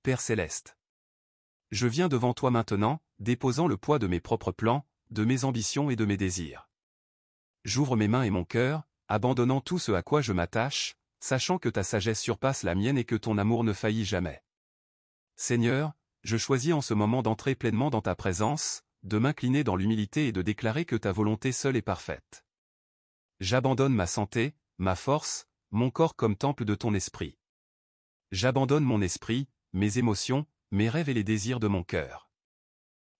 Père céleste. Je viens devant toi maintenant, déposant le poids de mes propres plans, de mes ambitions et de mes désirs. J'ouvre mes mains et mon cœur, abandonnant tout ce à quoi je m'attache, sachant que ta sagesse surpasse la mienne et que ton amour ne faillit jamais. Seigneur, je choisis en ce moment d'entrer pleinement dans ta présence, de m'incliner dans l'humilité et de déclarer que ta volonté seule est parfaite. J'abandonne ma santé, ma force, mon corps comme temple de ton esprit. J'abandonne mon esprit, mes émotions, mes rêves et les désirs de mon cœur.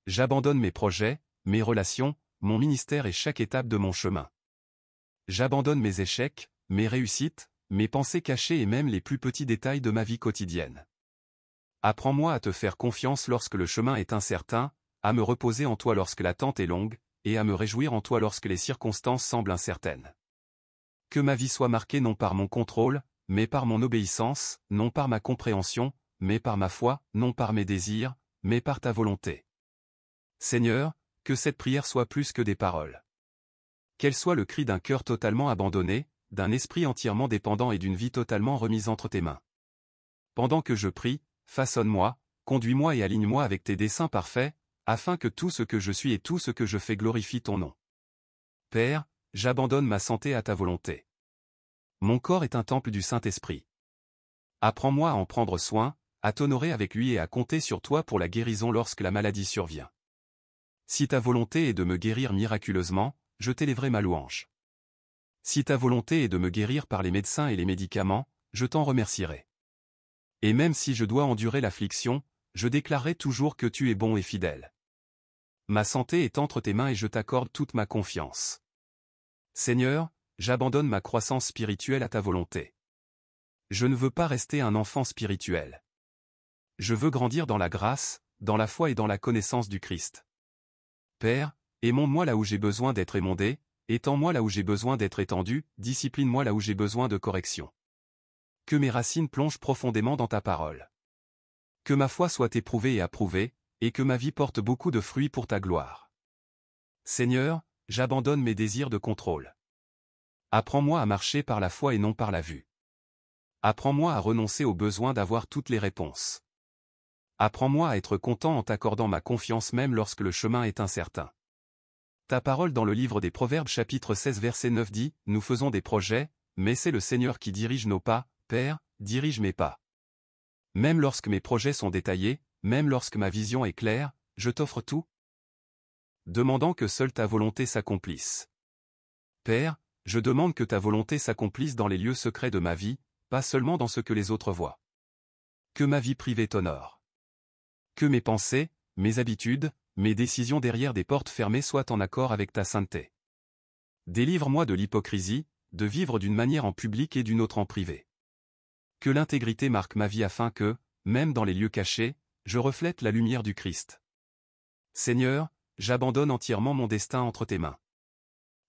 J'abandonne mes projets, mes relations, mon ministère et chaque étape de mon chemin. J'abandonne mes échecs, mes réussites, mes pensées cachées et même les plus petits détails de ma vie quotidienne. Apprends-moi à te faire confiance lorsque le chemin est incertain, à me reposer en toi lorsque l'attente est longue, et à me réjouir en toi lorsque les circonstances semblent incertaines. Que ma vie soit marquée non par mon contrôle, mais par mon obéissance, non par ma compréhension, mais par ma foi, non par mes désirs, mais par ta volonté. Seigneur, que cette prière soit plus que des paroles. Qu'elle soit le cri d'un cœur totalement abandonné, d'un esprit entièrement dépendant et d'une vie totalement remise entre tes mains. Pendant que je prie, façonne-moi, conduis-moi et aligne-moi avec tes desseins parfaits, afin que tout ce que je suis et tout ce que je fais glorifie ton nom. Père, j'abandonne ma santé à ta volonté. Mon corps est un temple du Saint-Esprit. Apprends-moi à en prendre soin, à t'honorer avec lui et à compter sur toi pour la guérison lorsque la maladie survient. Si ta volonté est de me guérir miraculeusement, je t'élèverai ma louange. Si ta volonté est de me guérir par les médecins et les médicaments, je t'en remercierai. Et même si je dois endurer l'affliction, je déclarerai toujours que tu es bon et fidèle. Ma santé est entre tes mains et je t'accorde toute ma confiance. Seigneur, j'abandonne ma croissance spirituelle à ta volonté. Je ne veux pas rester un enfant spirituel. Je veux grandir dans la grâce, dans la foi et dans la connaissance du Christ. Père, aimons-moi là où j'ai besoin d'être émondé, étends-moi là où j'ai besoin d'être étendu, discipline-moi là où j'ai besoin de correction. Que mes racines plongent profondément dans ta parole. Que ma foi soit éprouvée et approuvée, et que ma vie porte beaucoup de fruits pour ta gloire. Seigneur, j'abandonne mes désirs de contrôle. Apprends-moi à marcher par la foi et non par la vue. Apprends-moi à renoncer au besoin d'avoir toutes les réponses. Apprends-moi à être content en t'accordant ma confiance même lorsque le chemin est incertain. Ta parole dans le livre des Proverbes chapitre 16 verset 9 dit, « Nous faisons des projets, mais c'est le Seigneur qui dirige nos pas, Père, dirige mes pas. » Même lorsque mes projets sont détaillés, même lorsque ma vision est claire, je t'offre tout, demandant que seule ta volonté s'accomplisse. Père, je demande que ta volonté s'accomplisse dans les lieux secrets de ma vie, pas seulement dans ce que les autres voient. Que ma vie privée t'honore. Que mes pensées, mes habitudes, mes décisions derrière des portes fermées soient en accord avec ta sainteté. Délivre-moi de l'hypocrisie, de vivre d'une manière en public et d'une autre en privé. Que l'intégrité marque ma vie afin que, même dans les lieux cachés, je reflète la lumière du Christ. Seigneur, j'abandonne entièrement mon destin entre tes mains.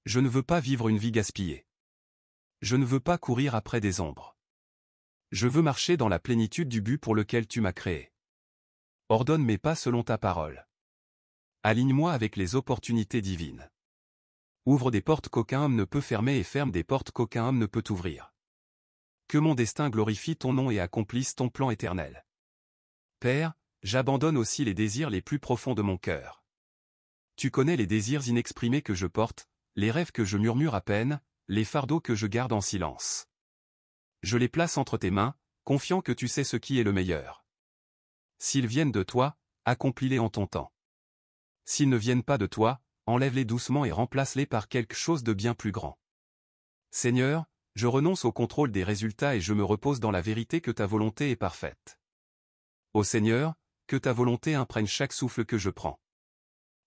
Je ne veux pas vivre une vie gaspillée. Je ne veux pas courir après des ombres. Je veux marcher dans la plénitude du but pour lequel tu m'as créé. Ordonne mes pas selon ta parole. Aligne-moi avec les opportunités divines. Ouvre des portes qu'aucun homme ne peut fermer et ferme des portes qu'aucun homme ne peut ouvrir. Que mon destin glorifie ton nom et accomplisse ton plan éternel. Père, j'abandonne aussi les désirs les plus profonds de mon cœur. Tu connais les désirs inexprimés que je porte, les rêves que je murmure à peine, les fardeaux que je garde en silence. Je les place entre tes mains, confiant que tu sais ce qui est le meilleur. S'ils viennent de toi, accomplis-les en ton temps. S'ils ne viennent pas de toi, enlève-les doucement et remplace-les par quelque chose de bien plus grand. Seigneur, je renonce au contrôle des résultats et je me repose dans la vérité que ta volonté est parfaite. Ô Seigneur, que ta volonté imprègne chaque souffle que je prends.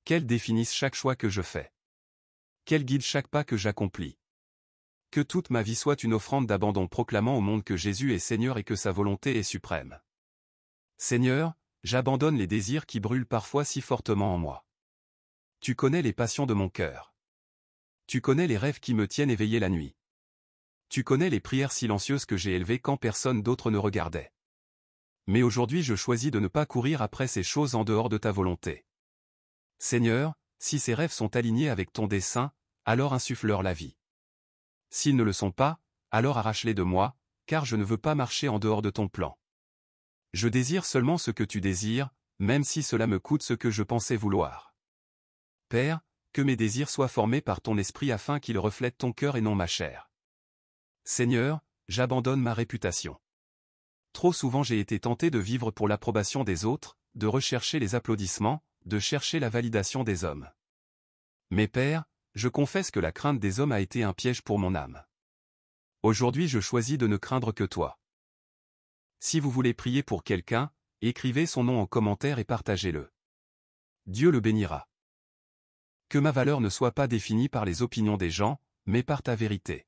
Qu'elle définisse chaque choix que je fais. Qu'elle guide chaque pas que j'accomplis. Que toute ma vie soit une offrande d'abandon proclamant au monde que Jésus est Seigneur et que sa volonté est suprême. Seigneur, j'abandonne les désirs qui brûlent parfois si fortement en moi. Tu connais les passions de mon cœur. Tu connais les rêves qui me tiennent éveillé la nuit. Tu connais les prières silencieuses que j'ai élevées quand personne d'autre ne regardait. Mais aujourd'hui je choisis de ne pas courir après ces choses en dehors de ta volonté. Seigneur, si ces rêves sont alignés avec ton dessein, alors insuffle-leur la vie. S'ils ne le sont pas, alors arrache-les de moi, car je ne veux pas marcher en dehors de ton plan. Je désire seulement ce que tu désires, même si cela me coûte ce que je pensais vouloir. Père, que mes désirs soient formés par ton esprit afin qu'ils reflètent ton cœur et non ma chair. Seigneur, j'abandonne ma réputation. Trop souvent j'ai été tenté de vivre pour l'approbation des autres, de rechercher les applaudissements, de chercher la validation des hommes. Mais Père, je confesse que la crainte des hommes a été un piège pour mon âme. Aujourd'hui je choisis de ne craindre que toi. Si vous voulez prier pour quelqu'un, écrivez son nom en commentaire et partagez-le. Dieu le bénira. Que ma valeur ne soit pas définie par les opinions des gens, mais par ta vérité.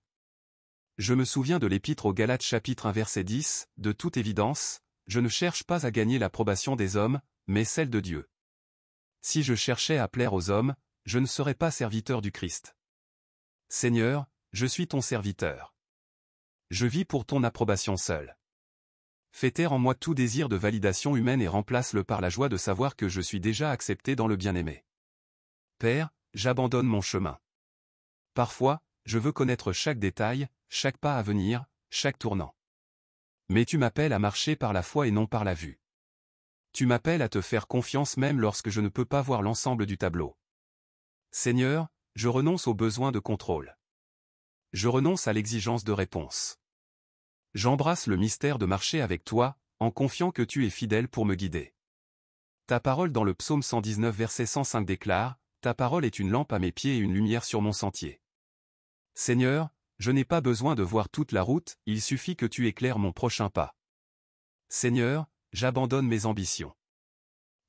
Je me souviens de l'Épître aux Galates chapitre 1 verset 10, de toute évidence, je ne cherche pas à gagner l'approbation des hommes, mais celle de Dieu. Si je cherchais à plaire aux hommes, je ne serais pas serviteur du Christ. Seigneur, je suis ton serviteur. Je vis pour ton approbation seule. Fais taire en moi tout désir de validation humaine et remplace-le par la joie de savoir que je suis déjà accepté dans le bien-aimé. Père, j'abandonne mon chemin. Parfois, je veux connaître chaque détail, chaque pas à venir, chaque tournant. Mais tu m'appelles à marcher par la foi et non par la vue. Tu m'appelles à te faire confiance même lorsque je ne peux pas voir l'ensemble du tableau. Seigneur, je renonce au besoin de contrôle. Je renonce à l'exigence de réponse. J'embrasse le mystère de marcher avec toi, en confiant que tu es fidèle pour me guider. Ta parole dans le psaume 119 verset 105 déclare, « Ta parole est une lampe à mes pieds et une lumière sur mon sentier. » Seigneur, je n'ai pas besoin de voir toute la route, il suffit que tu éclaires mon prochain pas. Seigneur, j'abandonne mes ambitions.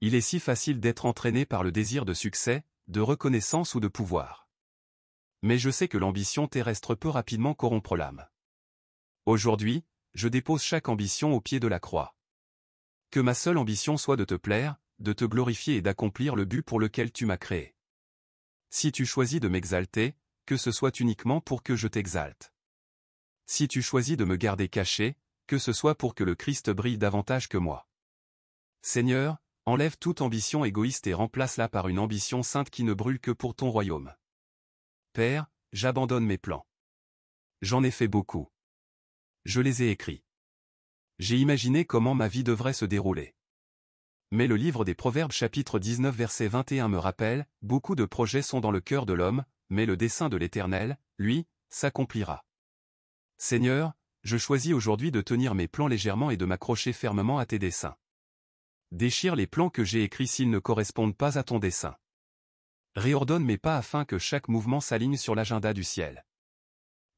Il est si facile d'être entraîné par le désir de succès, de reconnaissance ou de pouvoir. Mais je sais que l'ambition terrestre peut rapidement corrompre l'âme. Aujourd'hui, je dépose chaque ambition au pied de la croix. Que ma seule ambition soit de te plaire, de te glorifier et d'accomplir le but pour lequel tu m'as créé. Si tu choisis de m'exalter, que ce soit uniquement pour que je t'exalte. Si tu choisis de me garder caché, que ce soit pour que le Christ brille davantage que moi. Seigneur, enlève toute ambition égoïste et remplace-la par une ambition sainte qui ne brûle que pour ton royaume. Père, j'abandonne mes plans. J'en ai fait beaucoup. Je les ai écrits. J'ai imaginé comment ma vie devrait se dérouler. Mais le livre des Proverbes chapitre 19 verset 21 me rappelle, beaucoup de projets sont dans le cœur de l'homme, mais le dessein de l'Éternel, lui, s'accomplira. Seigneur, je choisis aujourd'hui de tenir mes plans légèrement et de m'accrocher fermement à tes desseins. Déchire les plans que j'ai écrits s'ils ne correspondent pas à ton dessein. Réordonne mes pas afin que chaque mouvement s'aligne sur l'agenda du ciel.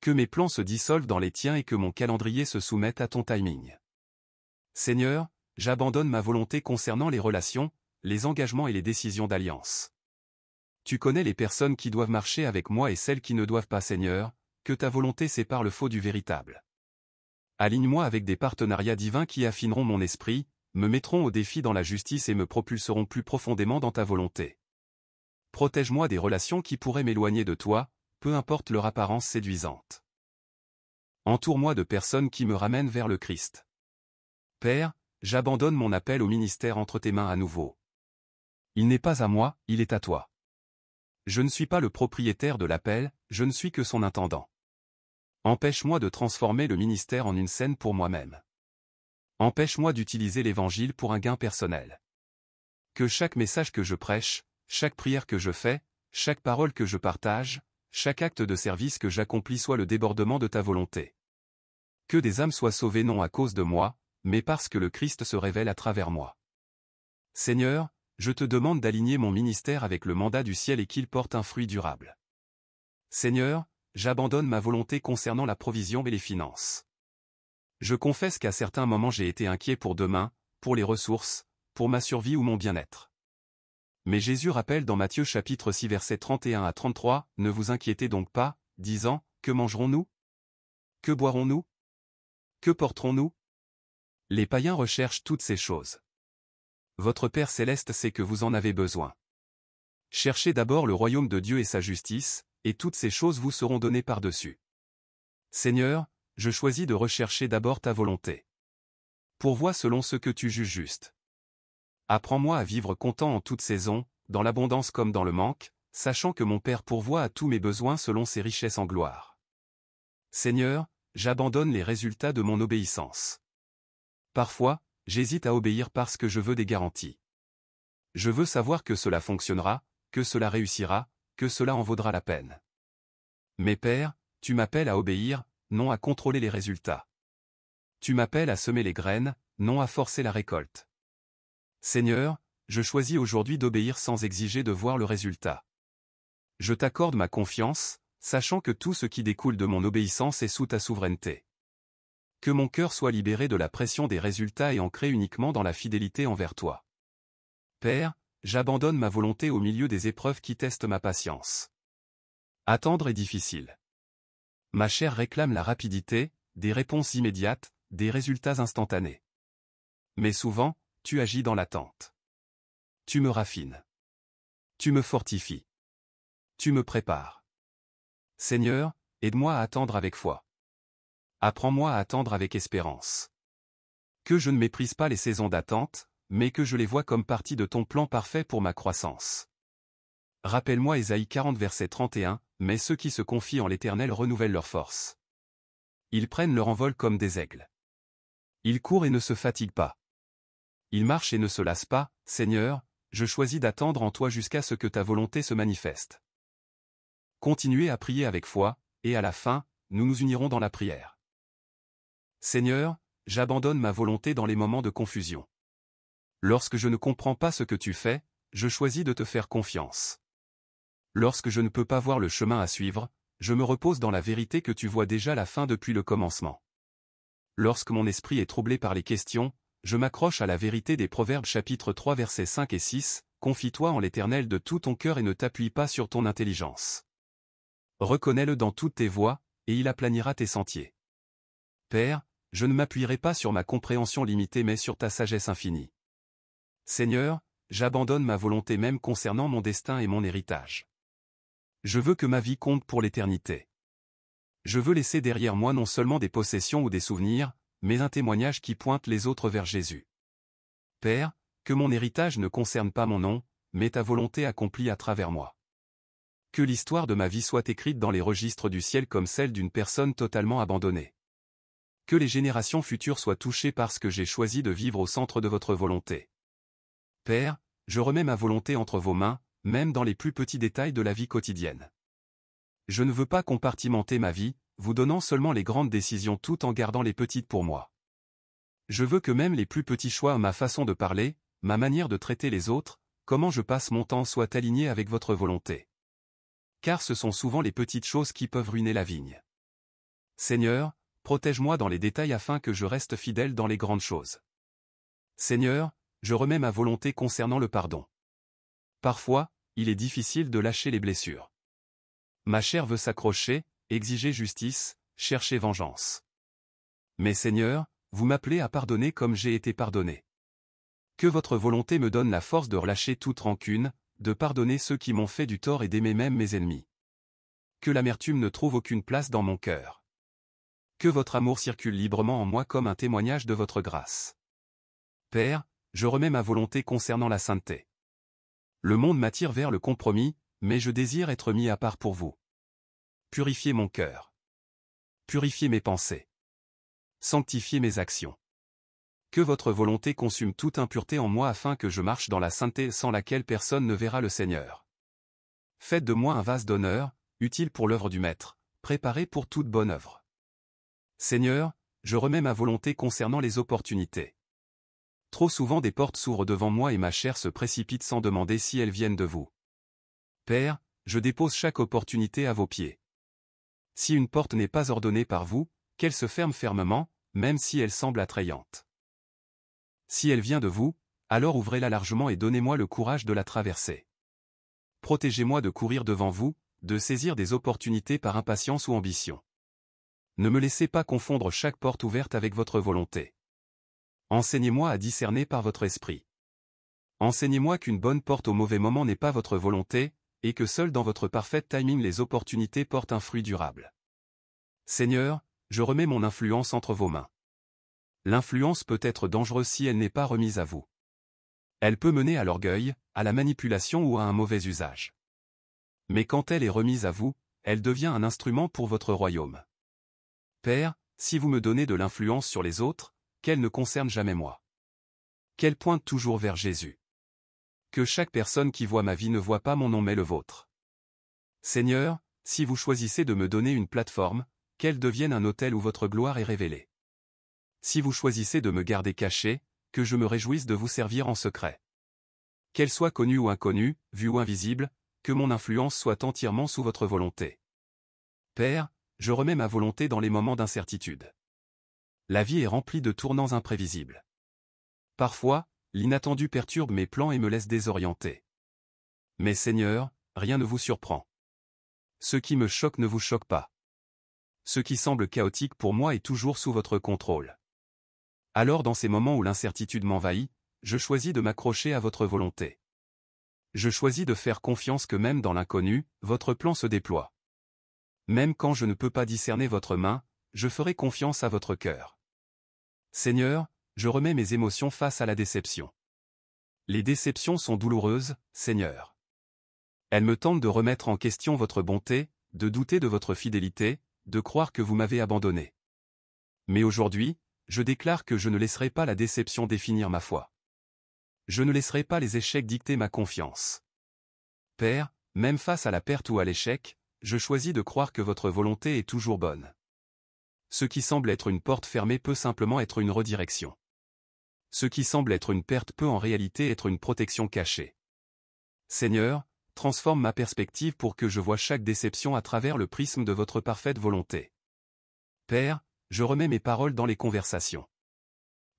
Que mes plans se dissolvent dans les tiens et que mon calendrier se soumette à ton timing. Seigneur, j'abandonne ma volonté concernant les relations, les engagements et les décisions d'alliance. Tu connais les personnes qui doivent marcher avec moi et celles qui ne doivent pas, Seigneur, que ta volonté sépare le faux du véritable. Aligne-moi avec des partenariats divins qui affineront mon esprit, me mettront au défi dans la justice et me propulseront plus profondément dans ta volonté. Protège-moi des relations qui pourraient m'éloigner de toi, peu importe leur apparence séduisante. Entoure-moi de personnes qui me ramènent vers le Christ. Père, j'abandonne mon appel au ministère entre tes mains à nouveau. Il n'est pas à moi, il est à toi. Je ne suis pas le propriétaire de l'appel, je ne suis que son intendant. Empêche-moi de transformer le ministère en une scène pour moi-même. Empêche-moi d'utiliser l'Évangile pour un gain personnel. Que chaque message que je prêche, chaque prière que je fais, chaque parole que je partage, chaque acte de service que j'accomplis soit le débordement de ta volonté. Que des âmes soient sauvées non à cause de moi, mais parce que le Christ se révèle à travers moi. Seigneur, je te demande d'aligner mon ministère avec le mandat du ciel et qu'il porte un fruit durable. Seigneur, j'abandonne ma volonté concernant la provision et les finances. Je confesse qu'à certains moments j'ai été inquiet pour demain, pour les ressources, pour ma survie ou mon bien-être. Mais Jésus rappelle dans Matthieu chapitre 6 versets 31 à 33, « Ne vous inquiétez donc pas, disant, que mangerons-nous? Que boirons-nous? Que porterons-nous » Les païens recherchent toutes ces choses. Votre Père céleste sait que vous en avez besoin. Cherchez d'abord le royaume de Dieu et sa justice, et toutes ces choses vous seront données par-dessus. Seigneur, je choisis de rechercher d'abord ta volonté. Pourvois selon ce que tu juges juste. Apprends-moi à vivre content en toute saison, dans l'abondance comme dans le manque, sachant que mon Père pourvoit à tous mes besoins selon ses richesses en gloire. Seigneur, j'abandonne les résultats de mon obéissance. Parfois, j'hésite à obéir parce que je veux des garanties. Je veux savoir que cela fonctionnera, que cela réussira, que cela en vaudra la peine. Mais Père, tu m'appelles à obéir, non à contrôler les résultats. Tu m'appelles à semer les graines, non à forcer la récolte. Seigneur, je choisis aujourd'hui d'obéir sans exiger de voir le résultat. Je t'accorde ma confiance, sachant que tout ce qui découle de mon obéissance est sous ta souveraineté. Que mon cœur soit libéré de la pression des résultats et ancré uniquement dans la fidélité envers toi. Père, j'abandonne ma volonté au milieu des épreuves qui testent ma patience. Attendre est difficile. Ma chair réclame la rapidité, des réponses immédiates, des résultats instantanés. Mais souvent, tu agis dans l'attente. Tu me raffines. Tu me fortifies. Tu me prépares. Seigneur, aide-moi à attendre avec foi. Apprends-moi à attendre avec espérance. Que je ne méprise pas les saisons d'attente, mais que je les vois comme partie de ton plan parfait pour ma croissance. Rappelle-moi Ésaïe 40 verset 31, mais ceux qui se confient en l'Éternel renouvellent leur force. Ils prennent leur envol comme des aigles. Ils courent et ne se fatiguent pas. Ils marchent et ne se lassent pas. Seigneur, je choisis d'attendre en toi jusqu'à ce que ta volonté se manifeste. Continuez à prier avec foi, et à la fin, nous nous unirons dans la prière. Seigneur, j'abandonne ma volonté dans les moments de confusion. Lorsque je ne comprends pas ce que tu fais, je choisis de te faire confiance. Lorsque je ne peux pas voir le chemin à suivre, je me repose dans la vérité que tu vois déjà la fin depuis le commencement. Lorsque mon esprit est troublé par les questions, je m'accroche à la vérité des Proverbes chapitre 3 versets 5 et 6, confie-toi en l'Éternel de tout ton cœur et ne t'appuie pas sur ton intelligence. Reconnais-le dans toutes tes voies, et il aplanira tes sentiers. Père, je ne m'appuierai pas sur ma compréhension limitée mais sur ta sagesse infinie. Seigneur, j'abandonne ma volonté même concernant mon destin et mon héritage. Je veux que ma vie compte pour l'éternité. Je veux laisser derrière moi non seulement des possessions ou des souvenirs, mais un témoignage qui pointe les autres vers Jésus. Père, que mon héritage ne concerne pas mon nom, mais ta volonté accomplie à travers moi. Que l'histoire de ma vie soit écrite dans les registres du ciel comme celle d'une personne totalement abandonnée. Que les générations futures soient touchées parce que j'ai choisi de vivre au centre de votre volonté. Père, je remets ma volonté entre vos mains, même dans les plus petits détails de la vie quotidienne. Je ne veux pas compartimenter ma vie, vous donnant seulement les grandes décisions tout en gardant les petites pour moi. Je veux que même les plus petits choix, ma façon de parler, ma manière de traiter les autres, comment je passe mon temps soient alignés avec votre volonté. Car ce sont souvent les petites choses qui peuvent ruiner la vigne. Seigneur, protège-moi dans les détails afin que je reste fidèle dans les grandes choses. Seigneur, je remets ma volonté concernant le pardon. Parfois, il est difficile de lâcher les blessures. Ma chair veut s'accrocher, exiger justice, chercher vengeance. Mais Seigneur, vous m'appelez à pardonner comme j'ai été pardonné. Que votre volonté me donne la force de relâcher toute rancune, de pardonner ceux qui m'ont fait du tort et d'aimer même mes ennemis. Que l'amertume ne trouve aucune place dans mon cœur. Que votre amour circule librement en moi comme un témoignage de votre grâce. Père, je remets ma volonté concernant la sainteté. Le monde m'attire vers le compromis, mais je désire être mis à part pour vous. Purifiez mon cœur. Purifiez mes pensées. Sanctifiez mes actions. Que votre volonté consume toute impureté en moi afin que je marche dans la sainteté sans laquelle personne ne verra le Seigneur. Faites de moi un vase d'honneur, utile pour l'œuvre du Maître, préparé pour toute bonne œuvre. Seigneur, je remets ma volonté concernant les opportunités. Trop souvent des portes s'ouvrent devant moi et ma chair se précipite sans demander si elles viennent de vous. Père, je dépose chaque opportunité à vos pieds. Si une porte n'est pas ordonnée par vous, qu'elle se ferme fermement, même si elle semble attrayante. Si elle vient de vous, alors ouvrez-la largement et donnez-moi le courage de la traverser. Protégez-moi de courir devant vous, de saisir des opportunités par impatience ou ambition. Ne me laissez pas confondre chaque porte ouverte avec votre volonté. Enseignez-moi à discerner par votre esprit. Enseignez-moi qu'une bonne porte au mauvais moment n'est pas votre volonté, et que seul dans votre parfait timing les opportunités portent un fruit durable. Seigneur, je remets mon influence entre vos mains. L'influence peut être dangereuse si elle n'est pas remise à vous. Elle peut mener à l'orgueil, à la manipulation ou à un mauvais usage. Mais quand elle est remise à vous, elle devient un instrument pour votre royaume. Père, si vous me donnez de l'influence sur les autres, qu'elle ne concerne jamais moi. qu'elle pointe toujours vers Jésus. Que chaque personne qui voit ma vie ne voit pas mon nom mais le vôtre. Seigneur, si vous choisissez de me donner une plateforme, qu'elle devienne un autel où votre gloire est révélée. Si vous choisissez de me garder caché, que je me réjouisse de vous servir en secret. Qu'elle soit connue ou inconnue, vue ou invisible, que mon influence soit entièrement sous votre volonté. Père, je remets ma volonté dans les moments d'incertitude. La vie est remplie de tournants imprévisibles. Parfois, l'inattendu perturbe mes plans et me laisse désorienté. Mais Seigneur, rien ne vous surprend. Ce qui me choque ne vous choque pas. Ce qui semble chaotique pour moi est toujours sous votre contrôle. Alors dans ces moments où l'incertitude m'envahit, je choisis de m'accrocher à votre volonté. Je choisis de faire confiance que même dans l'inconnu, votre plan se déploie. Même quand je ne peux pas discerner votre main, je ferai confiance à votre cœur. Seigneur, je remets mes émotions face à la déception. Les déceptions sont douloureuses, Seigneur. Elles me tentent de remettre en question votre bonté, de douter de votre fidélité, de croire que vous m'avez abandonné. Mais aujourd'hui, je déclare que je ne laisserai pas la déception définir ma foi. Je ne laisserai pas les échecs dicter ma confiance. Père, même face à la perte ou à l'échec, je choisis de croire que votre volonté est toujours bonne. Ce qui semble être une porte fermée peut simplement être une redirection. Ce qui semble être une perte peut en réalité être une protection cachée. Seigneur, transforme ma perspective pour que je voie chaque déception à travers le prisme de votre parfaite volonté. Père, je remets mes paroles dans les conversations.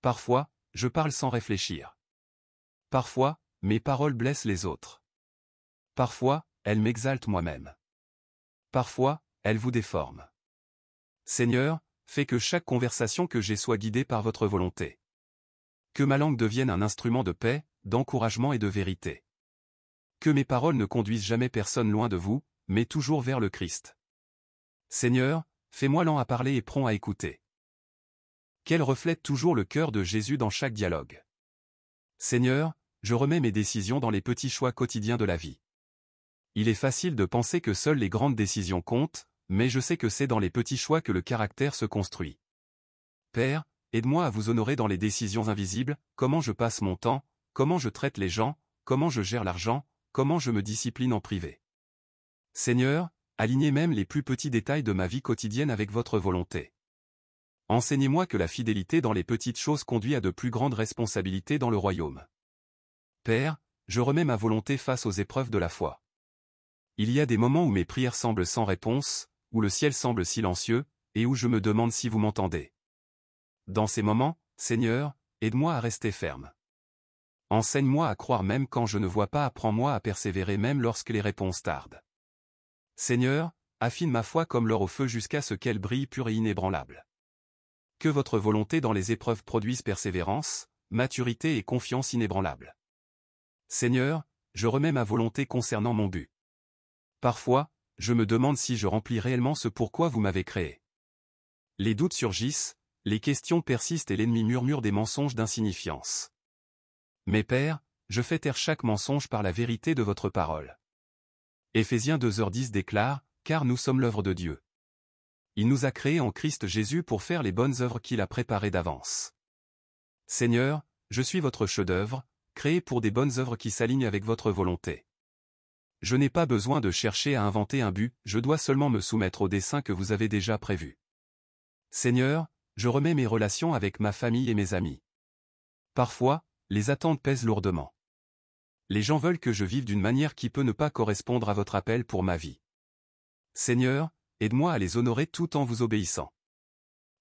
Parfois, je parle sans réfléchir. Parfois, mes paroles blessent les autres. Parfois, elles m'exaltent moi-même. Parfois, elles vous déforment. Seigneur, fais que chaque conversation que j'ai soit guidée par votre volonté. Que ma langue devienne un instrument de paix, d'encouragement et de vérité. Que mes paroles ne conduisent jamais personne loin de vous, mais toujours vers le Christ. Seigneur, fais-moi lent à parler et prompt à écouter. Qu'elle reflète toujours le cœur de Jésus dans chaque dialogue. Seigneur, je remets mes décisions dans les petits choix quotidiens de la vie. Il est facile de penser que seules les grandes décisions comptent, mais je sais que c'est dans les petits choix que le caractère se construit. Père, aide-moi à vous honorer dans les décisions invisibles, comment je passe mon temps, comment je traite les gens, comment je gère l'argent, comment je me discipline en privé. Seigneur, alignez même les plus petits détails de ma vie quotidienne avec votre volonté. Enseignez-moi que la fidélité dans les petites choses conduit à de plus grandes responsabilités dans le royaume. Père, je remets ma volonté face aux épreuves de la foi. Il y a des moments où mes prières semblent sans réponse, où le ciel semble silencieux, et où je me demande si vous m'entendez. Dans ces moments, Seigneur, aide-moi à rester ferme. Enseigne-moi à croire même quand je ne vois pas, apprends-moi à persévérer même lorsque les réponses tardent. Seigneur, affine ma foi comme l'or au feu jusqu'à ce qu'elle brille pure et inébranlable. Que votre volonté dans les épreuves produise persévérance, maturité et confiance inébranlable. Seigneur, je remets ma volonté concernant mon but. Parfois, je me demande si je remplis réellement ce pourquoi vous m'avez créé. Les doutes surgissent, les questions persistent et l'ennemi murmure des mensonges d'insignifiance. Mais Père, je fais taire chaque mensonge par la vérité de votre parole. Éphésiens 2h10 déclare, « Car nous sommes l'œuvre de Dieu. Il nous a créés en Christ Jésus pour faire les bonnes œuvres qu'il a préparées d'avance. » Seigneur, je suis votre chef-d'œuvre, créé pour des bonnes œuvres qui s'alignent avec votre volonté. Je n'ai pas besoin de chercher à inventer un but, je dois seulement me soumettre au dessein que vous avez déjà prévu. Seigneur, je remets mes relations avec ma famille et mes amis. Parfois, les attentes pèsent lourdement. Les gens veulent que je vive d'une manière qui peut ne pas correspondre à votre appel pour ma vie. Seigneur, aide-moi à les honorer tout en vous obéissant.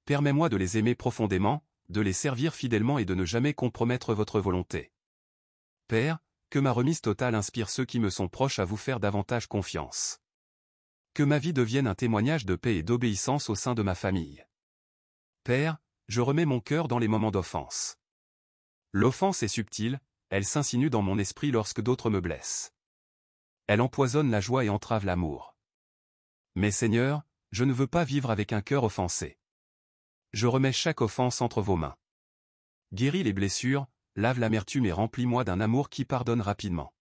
Permets-moi de les aimer profondément, de les servir fidèlement et de ne jamais compromettre votre volonté. Père, que ma remise totale inspire ceux qui me sont proches à vous faire davantage confiance. Que ma vie devienne un témoignage de paix et d'obéissance au sein de ma famille. Père, je remets mon cœur dans les moments d'offense. L'offense est subtile, elle s'insinue dans mon esprit lorsque d'autres me blessent. Elle empoisonne la joie et entrave l'amour. Mais Seigneur, je ne veux pas vivre avec un cœur offensé. Je remets chaque offense entre vos mains. Guéris les blessures, lave l'amertume et remplis-moi d'un amour qui pardonne rapidement.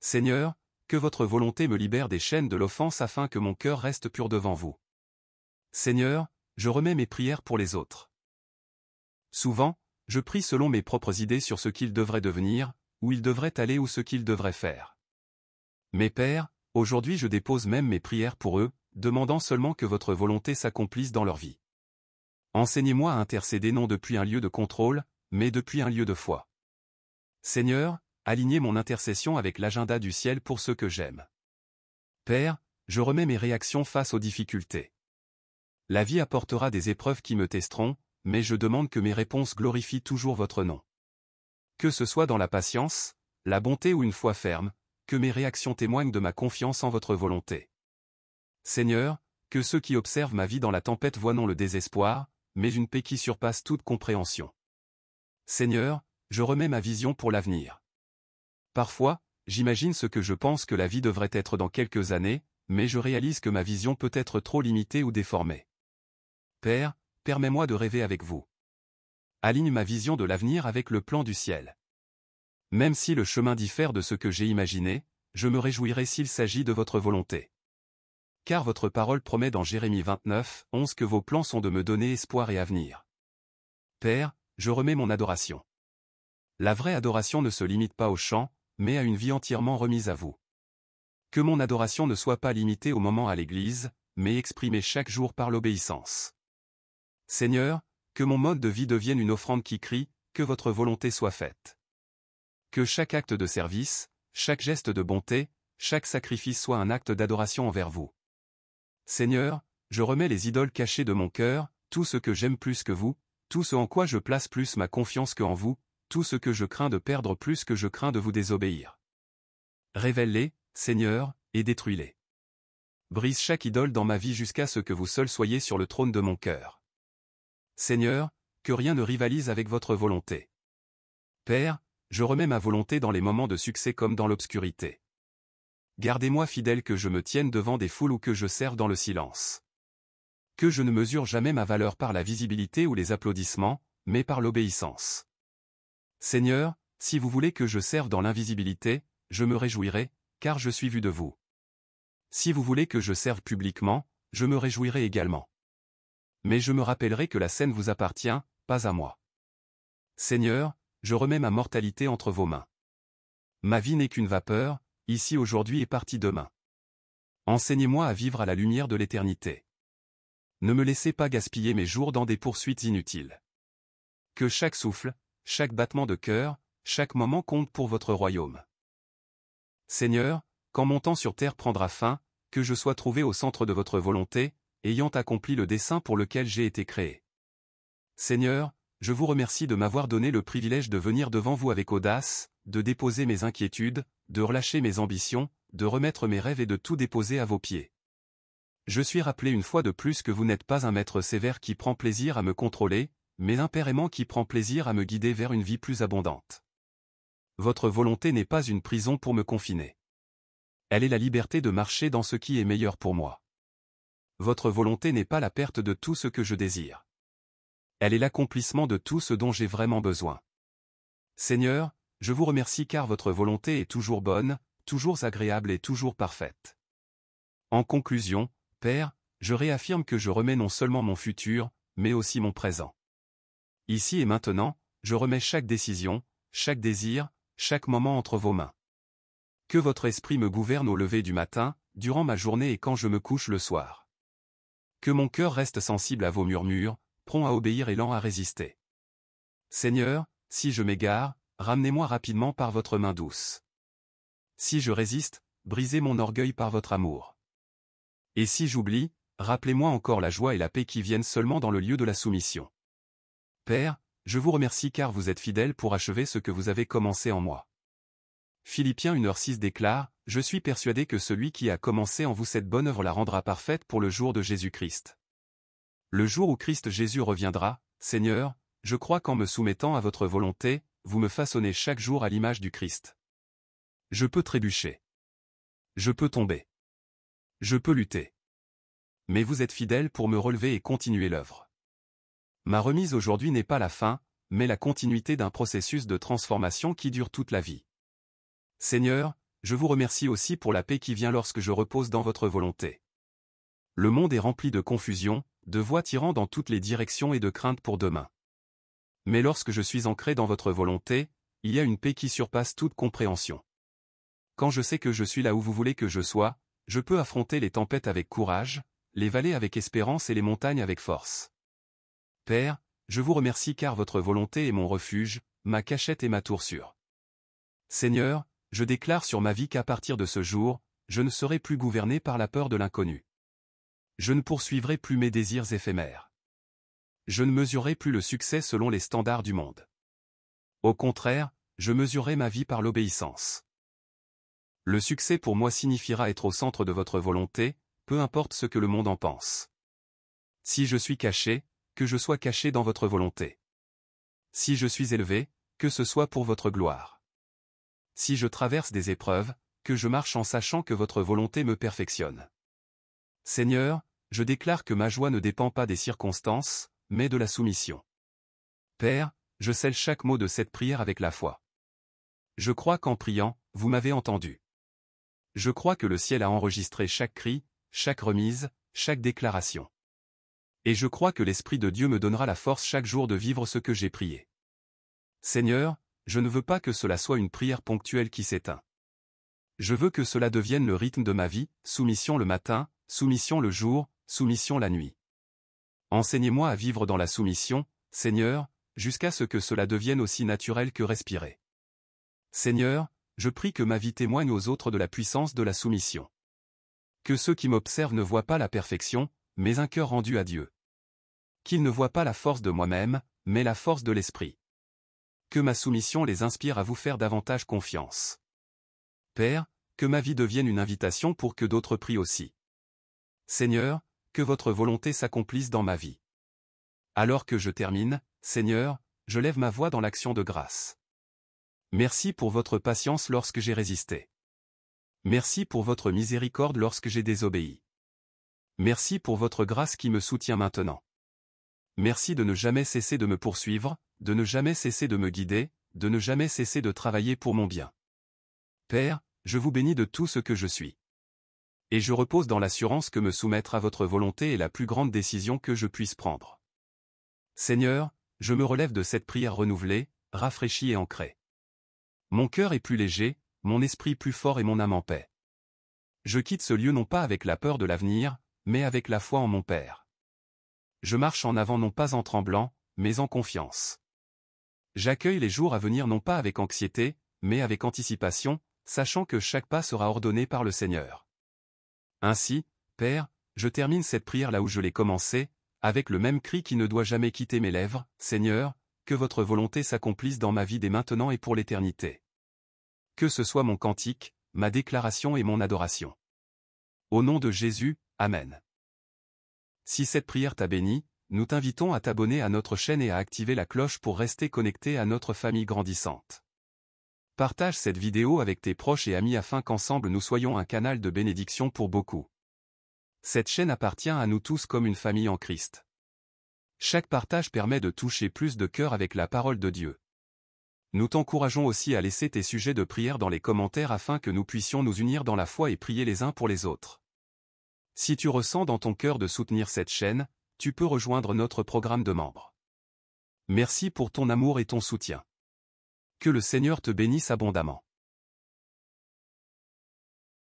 Seigneur, que votre volonté me libère des chaînes de l'offense afin que mon cœur reste pur devant vous. Seigneur, je remets mes prières pour les autres. Souvent, je prie selon mes propres idées sur ce qu'ils devraient devenir, où ils devraient aller ou ce qu'ils devraient faire. Mais Père, aujourd'hui je dépose même mes prières pour eux, demandant seulement que votre volonté s'accomplisse dans leur vie. Enseignez-moi à intercéder non depuis un lieu de contrôle, mais depuis un lieu de foi. Seigneur, alignez mon intercession avec l'agenda du ciel pour ceux que j'aime. Père, je remets mes réactions face aux difficultés. La vie apportera des épreuves qui me testeront, mais je demande que mes réponses glorifient toujours votre nom. Que ce soit dans la patience, la bonté ou une foi ferme, que mes réactions témoignent de ma confiance en votre volonté. Seigneur, que ceux qui observent ma vie dans la tempête voient non le désespoir, mais une paix qui surpasse toute compréhension. Seigneur, je remets ma vision pour l'avenir. Parfois, j'imagine ce que je pense que la vie devrait être dans quelques années, mais je réalise que ma vision peut être trop limitée ou déformée. Père, permets-moi de rêver avec vous. Aligne ma vision de l'avenir avec le plan du ciel. Même si le chemin diffère de ce que j'ai imaginé, je me réjouirai s'il s'agit de votre volonté. Car votre parole promet dans Jérémie 29, 11 que vos plans sont de me donner espoir et avenir. Père, je remets mon adoration. La vraie adoration ne se limite pas au chant, mais à une vie entièrement remise à vous. Que mon adoration ne soit pas limitée au moment à l'église, mais exprimée chaque jour par l'obéissance. Seigneur, que mon mode de vie devienne une offrande qui crie, que votre volonté soit faite. Que chaque acte de service, chaque geste de bonté, chaque sacrifice soit un acte d'adoration envers vous. Seigneur, je remets les idoles cachées de mon cœur, tout ce que j'aime plus que vous, tout ce en quoi je place plus ma confiance que en vous, tout ce que je crains de perdre plus que je crains de vous désobéir. Révèle-les, Seigneur, et détruis-les. Brise chaque idole dans ma vie jusqu'à ce que vous seul soyez sur le trône de mon cœur. Seigneur, que rien ne rivalise avec votre volonté. Père, je remets ma volonté dans les moments de succès comme dans l'obscurité. Gardez-moi fidèle que je me tienne devant des foules ou que je serve dans le silence. Que je ne mesure jamais ma valeur par la visibilité ou les applaudissements, mais par l'obéissance. Seigneur, si vous voulez que je serve dans l'invisibilité, je me réjouirai, car je suis vu de vous. Si vous voulez que je serve publiquement, je me réjouirai également. Mais je me rappellerai que la scène vous appartient, pas à moi. Seigneur, je remets ma mortalité entre vos mains. Ma vie n'est qu'une vapeur, ici aujourd'hui et partie demain. Enseignez-moi à vivre à la lumière de l'éternité. Ne me laissez pas gaspiller mes jours dans des poursuites inutiles. Que chaque souffle, chaque battement de cœur, chaque moment compte pour votre royaume. Seigneur, quand mon temps sur terre prendra fin, que je sois trouvé au centre de votre volonté, ayant accompli le dessein pour lequel j'ai été créé. Seigneur, je vous remercie de m'avoir donné le privilège de venir devant vous avec audace, de déposer mes inquiétudes, de relâcher mes ambitions, de remettre mes rêves et de tout déposer à vos pieds. Je suis rappelé une fois de plus que vous n'êtes pas un maître sévère qui prend plaisir à me contrôler, mais un père aimant qui prend plaisir à me guider vers une vie plus abondante. Votre volonté n'est pas une prison pour me confiner. Elle est la liberté de marcher dans ce qui est meilleur pour moi. Votre volonté n'est pas la perte de tout ce que je désire. Elle est l'accomplissement de tout ce dont j'ai vraiment besoin. Seigneur, je vous remercie car votre volonté est toujours bonne, toujours agréable et toujours parfaite. En conclusion, Père, je réaffirme que je remets non seulement mon futur, mais aussi mon présent. Ici et maintenant, je remets chaque décision, chaque désir, chaque moment entre vos mains. Que votre esprit me gouverne au lever du matin, durant ma journée et quand je me couche le soir. Que mon cœur reste sensible à vos murmures, prompt à obéir et lent à résister. Seigneur, si je m'égare, ramenez-moi rapidement par votre main douce. Si je résiste, brisez mon orgueil par votre amour. Et si j'oublie, rappelez-moi encore la joie et la paix qui viennent seulement dans le lieu de la soumission. Père, je vous remercie car vous êtes fidèle pour achever ce que vous avez commencé en moi. Philippiens 1h6 déclare, « Je suis persuadé que celui qui a commencé en vous cette bonne œuvre la rendra parfaite pour le jour de Jésus-Christ. » Le jour où Christ Jésus reviendra, Seigneur, je crois qu'en me soumettant à votre volonté, vous me façonnez chaque jour à l'image du Christ. Je peux trébucher. Je peux tomber. Je peux lutter. Mais vous êtes fidèle pour me relever et continuer l'œuvre. Ma remise aujourd'hui n'est pas la fin, mais la continuité d'un processus de transformation qui dure toute la vie. Seigneur, je vous remercie aussi pour la paix qui vient lorsque je repose dans votre volonté. Le monde est rempli de confusion, de voix tirant dans toutes les directions et de craintes pour demain. Mais lorsque je suis ancré dans votre volonté, il y a une paix qui surpasse toute compréhension. Quand je sais que je suis là où vous voulez que je sois, je peux affronter les tempêtes avec courage, les vallées avec espérance et les montagnes avec force. Père, je vous remercie car votre volonté est mon refuge, ma cachette et ma tour sûre. Seigneur, je déclare sur ma vie qu'à partir de ce jour, je ne serai plus gouverné par la peur de l'inconnu. Je ne poursuivrai plus mes désirs éphémères. Je ne mesurerai plus le succès selon les standards du monde. Au contraire, je mesurerai ma vie par l'obéissance. Le succès pour moi signifiera être au centre de votre volonté, peu importe ce que le monde en pense. Si je suis caché, que je sois caché dans votre volonté. Si je suis élevé, que ce soit pour votre gloire. Si je traverse des épreuves, que je marche en sachant que votre volonté me perfectionne. Seigneur, je déclare que ma joie ne dépend pas des circonstances, mais de la soumission. Père, je scelle chaque mot de cette prière avec la foi. Je crois qu'en priant, vous m'avez entendu. Je crois que le ciel a enregistré chaque cri, chaque remise, chaque déclaration. Et je crois que l'Esprit de Dieu me donnera la force chaque jour de vivre ce que j'ai prié. Seigneur, je ne veux pas que cela soit une prière ponctuelle qui s'éteint. Je veux que cela devienne le rythme de ma vie, soumission le matin, soumission le jour, soumission la nuit. Enseignez-moi à vivre dans la soumission, Seigneur, jusqu'à ce que cela devienne aussi naturel que respirer. Seigneur, je prie que ma vie témoigne aux autres de la puissance de la soumission. Que ceux qui m'observent ne voient pas la perfection, mais un cœur rendu à Dieu. Qu'ils ne voient pas la force de moi-même, mais la force de l'Esprit. Que ma soumission les inspire à vous faire davantage confiance. Père, que ma vie devienne une invitation pour que d'autres prient aussi. Seigneur, que votre volonté s'accomplisse dans ma vie. Alors que je termine, Seigneur, je lève ma voix dans l'action de grâce. Merci pour votre patience lorsque j'ai résisté. Merci pour votre miséricorde lorsque j'ai désobéi. Merci pour votre grâce qui me soutient maintenant. Merci de ne jamais cesser de me poursuivre, de ne jamais cesser de me guider, de ne jamais cesser de travailler pour mon bien. Père, je vous bénis de tout ce que je suis. Et je repose dans l'assurance que me soumettre à votre volonté est la plus grande décision que je puisse prendre. Seigneur, je me relève de cette prière renouvelée, rafraîchie et ancrée. Mon cœur est plus léger, mon esprit plus fort et mon âme en paix. Je quitte ce lieu non pas avec la peur de l'avenir, mais avec la foi en mon Père. Je marche en avant non pas en tremblant, mais en confiance. J'accueille les jours à venir non pas avec anxiété, mais avec anticipation, sachant que chaque pas sera ordonné par le Seigneur. Ainsi, Père, je termine cette prière là où je l'ai commencée, avec le même cri qui ne doit jamais quitter mes lèvres, Seigneur, que votre volonté s'accomplisse dans ma vie dès maintenant et pour l'éternité. Que ce soit mon cantique, ma déclaration et mon adoration. Au nom de Jésus, Amen. Si cette prière t'a béni, nous t'invitons à t'abonner à notre chaîne et à activer la cloche pour rester connecté à notre famille grandissante. Partage cette vidéo avec tes proches et amis afin qu'ensemble nous soyons un canal de bénédiction pour beaucoup. Cette chaîne appartient à nous tous comme une famille en Christ. Chaque partage permet de toucher plus de cœurs avec la parole de Dieu. Nous t'encourageons aussi à laisser tes sujets de prière dans les commentaires afin que nous puissions nous unir dans la foi et prier les uns pour les autres. Si tu ressens dans ton cœur de soutenir cette chaîne, tu peux rejoindre notre programme de membres. Merci pour ton amour et ton soutien. Que le Seigneur te bénisse abondamment.